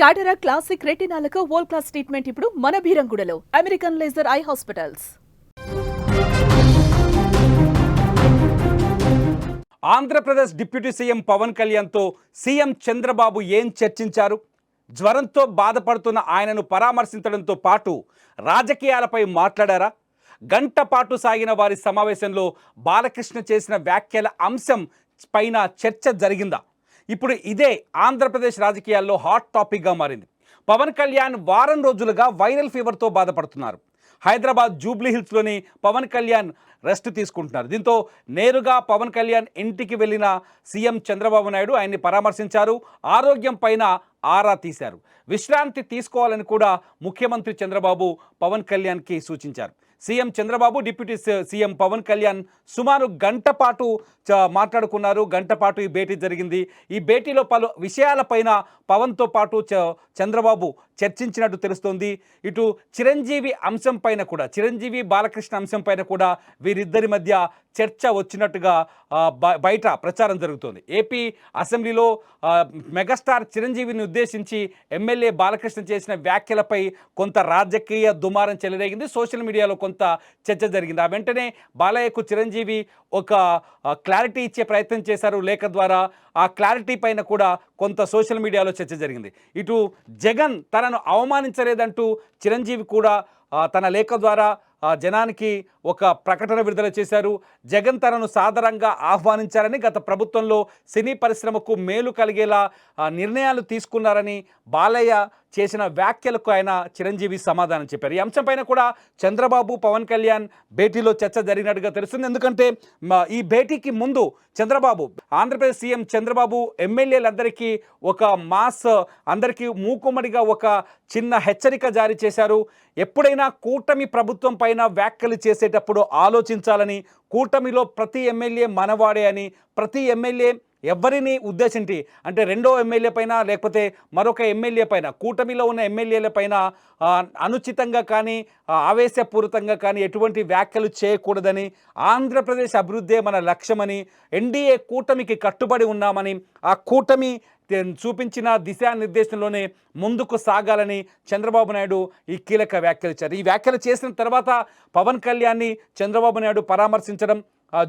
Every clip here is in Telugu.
టాటరా క్లాసిక్ రెటినాలకు వరల్డ్ క్లాస్ ట్రీట్మెంట్ ఇప్పుడు మన బీరంగూడలో American laser eye hospitals. Andhra Pradesh deputy CM Pawan కళ్యాణ్తో సీఎం చంద్రబాబు ఏం చర్చించారు? జ్వరంతో బాధపడుతున్న ఆయనను పరామర్శించడంతో పాటు రాజకీయాలపై మాట్లాడారా? గంట పాటు సాగిన వారి సమావేశంలో బాలకృష్ణ చేసిన వ్యాఖ్యల అంశం పైన చర్చ జరిగిందా? ఇప్పుడు ఇదే ఆంధ్రప్రదేశ్ రాజకీయాల్లో హాట్ టాపిక్గా మారింది. పవన్ కళ్యాణ్ వారం రోజులుగా వైరల్ ఫీవర్తో బాధపడుతున్నారు. హైదరాబాద్ జూబ్లీ హిల్స్లోని పవన్ కళ్యాణ్ రెస్ట్ తీసుకుంటున్నారు. దీంతో నేరుగా పవన్ కళ్యాణ్ ఇంటికి వెళ్ళిన సీఎం చంద్రబాబు నాయుడు ఆయన్ని పరామర్శించారు. ఆరోగ్యం పైన ఆరా తీశారు. విశ్రాంతి తీసుకోవాలని కూడా ముఖ్యమంత్రి చంద్రబాబు పవన్ కళ్యాణ్కి సూచించారు. CM Chandrababu deputy CM Pawan Kalyan సుమారు గంట పాటు మాట్లాడుకున్నారు. గంట పాటు ఈ భేటీ జరిగింది. ఈ భేటీలో పలు విషయాలపైన పవన్తో పాటు చంద్రబాబు చర్చించినట్టు తెలుస్తోంది. ఇటు చిరంజీవి అంశం పైన కూడా, చిరంజీవి బాలకృష్ణ అంశం పైన కూడా వీరిద్దరి మధ్య చర్చ వచ్చినట్టుగా బయట ప్రచారం జరుగుతోంది. ఏపీ అసెంబ్లీలో మెగాస్టార్ చిరంజీవిని ఉద్దేశించి ఎమ్మెల్యే బాలకృష్ణ చేసిన వ్యాఖ్యలపై కొంత రాజకీయ దుమారం చెలరేగింది. సోషల్ మీడియాలో కొంత చర్చ జరిగింది. ఆ వెంటనే బాలయ్యకు చిరంజీవి ఒక క్లారిటీ ఇచ్చే ప్రయత్నం చేశారు లేఖ ద్వారా. ఆ క్లారిటీ పైన కూడా కొంత సోషల్ మీడియాలో చర్చ జరిగింది. ఇటు జగన్ తనను అవమానించలేదంటూ చిరంజీవి కూడా తన లేఖ ద్వారా జనానికి ఒక ప్రకటన విడుదల చేశారు. జగన్ తనను సాదరంగా ఆహ్వానించారని, గత ప్రభుత్వంలో సినీ పరిశ్రమకు మేలు కలిగేలా నిర్ణయాలు తీసుకున్నారని బాలయ్య చేసిన వ్యాఖ్యలకు ఆయన చిరంజీవి సమాధానం చెప్పారు. ఈ అంశంపైన కూడా చంద్రబాబు పవన్ కళ్యాణ్ భేటీలో చర్చ జరిగినట్టుగా తెలుస్తుంది. ఎందుకంటే ఈ భేటీకి ముందు చంద్రబాబు, ఆంధ్రప్రదేశ్ సీఎం చంద్రబాబు ఎమ్మెల్యేలందరికీ ఒక మాస్, అందరికీ మూకుమ్మడిగా ఒక చిన్న హెచ్చరిక జారీ చేశారు. ఎప్పుడైనా కూటమి ప్రభుత్వం పైన వ్యాఖ్యలు చేసేటప్పుడు ఆలోచించాలని, కూటమిలో ప్రతి ఎమ్మెల్యే మనవాడే అని, ప్రతి ఎమ్మెల్యే ఎవరిని ఉద్దేశించి అంటే రెండో ఎమ్మెల్యే పైన లేకపోతే మరొక ఎమ్మెల్యే పైన, కూటమిలో ఉన్న ఎమ్మెల్యేల పైన అనుచితంగా కానీ ఆవేశపూరితంగా కానీ ఎటువంటి వ్యాఖ్యలు చేయకూడదని, ఆంధ్రప్రదేశ్ అభివృద్ధే మన లక్ష్యమని, ఎన్డీఏ కూటమికి కట్టుబడి ఉన్నామని, ఆ కూటమి చూపించిన దిశానిర్దేశంలోనే ముందుకు సాగాలని చంద్రబాబు నాయుడు ఈ కీలక వ్యాఖ్యలు ఇచ్చారు. ఈ వ్యాఖ్యలు చేసిన తర్వాత పవన్ కళ్యాణ్ని చంద్రబాబు నాయుడు పరామర్శించడం,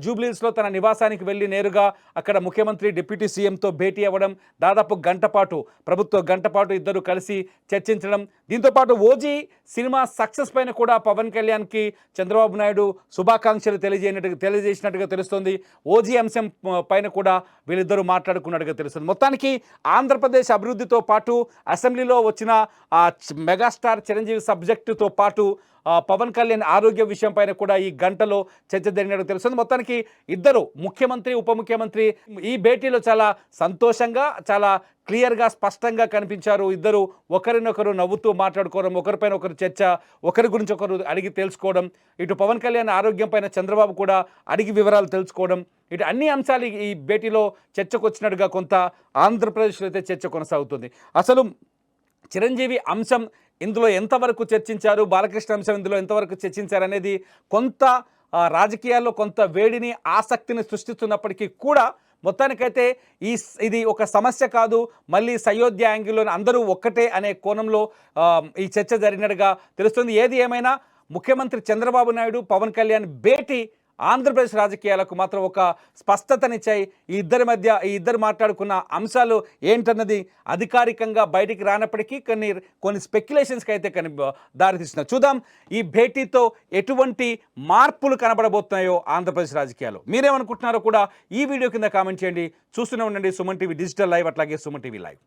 జూబ్లీహిల్స్లో తన నివాసానికి వెళ్ళి నేరుగా అక్కడ ముఖ్యమంత్రి డిప్యూటీ సీఎంతో భేటీ అవ్వడం, దాదాపు గంట పాటు ఇద్దరు కలిసి చర్చించడం. దీంతోపాటు ఓజీ సినిమా సక్సెస్ పైన కూడా పవన్ కళ్యాణ్కి చంద్రబాబు నాయుడు శుభాకాంక్షలు తెలియజేసినట్టుగా తెలుస్తుంది. ఓజీ అంశం పైన కూడా వీళ్ళిద్దరూ మాట్లాడుకున్నట్టుగా తెలుస్తుంది. మొత్తానికి ఆంధ్రప్రదేశ్ అభివృద్ధితో పాటు అసెంబ్లీలో వచ్చిన మెగాస్టార్ చిరంజీవి సబ్జెక్టుతో పాటు పవన్ కళ్యాణ్ ఆరోగ్య విషయం పైన కూడా ఈ గంటలో చర్చ జరిగినట్టు తెలుస్తుంది. మొత్తానికి ఇద్దరు ముఖ్యమంత్రి, ఉప ముఖ్యమంత్రి ఈ భేటీలో చాలా సంతోషంగా, చాలా క్లియర్గా, స్పష్టంగా కనిపించారు. ఇద్దరు ఒకరినొకరు నవ్వుతూ మాట్లాడుకోవడం, ఒకరిపైన ఒకరు చర్చ, ఒకరి గురించి ఒకరు అడిగి తెలుసుకోవడం, ఇటు పవన్ కళ్యాణ్ ఆరోగ్యం పైన చంద్రబాబు కూడా అడిగి వివరాలు తెలుసుకోవడం, ఇటు అన్ని అంశాలు ఈ భేటీలో చర్చకు వచ్చినట్టుగా కొంత ఆంధ్రప్రదేశ్లో అయితే చర్చ కొనసాగుతుంది. అసలు చిరంజీవి అంశం ఇందులో ఎంతవరకు చర్చించారు, బాలకృష్ణ అంశం ఇందులో ఎంతవరకు చర్చించారు అనేది కొంత రాజకీయాల్లో కొంత వేడిని, ఆసక్తిని సృష్టిస్తున్నప్పటికీ కూడా మొత్తానికైతే ఇది ఒక సమస్య కాదు, మళ్ళీ సయోధ్య యాంగిల్లో అందరూ ఒక్కటే అనే కోణంలో ఈ చర్చ జరిగినట్టుగా తెలుస్తుంది. ఏది ఏమైనా ముఖ్యమంత్రి చంద్రబాబు నాయుడు పవన్ కళ్యాణ్ భేటీ ఆంధ్రప్రదేశ్ రాజకీయాలకు మాత్రం ఒక స్పష్టతనిచ్చాయి. ఈ ఇద్దరు మాట్లాడుకున్న అంశాలు ఏంటన్నది అధికారికంగా బయటికి రానప్పటికీ కొన్ని స్పెక్యులేషన్స్కి అయితే దారితీస్తున్నారు. చూద్దాం ఈ భేటీతో ఎటువంటి మార్పులు కనబడబోతున్నాయో ఆంధ్రప్రదేశ్ రాజకీయాలు. మీరేమనుకుంటున్నారో కూడా ఈ వీడియో కింద కామెంట్ చేయండి. చూస్తూనే ఉండండి సుమన్ టీవీ డిజిటల్ లైవ్, అట్లాగే సుమన్ టీవీ లైవ్.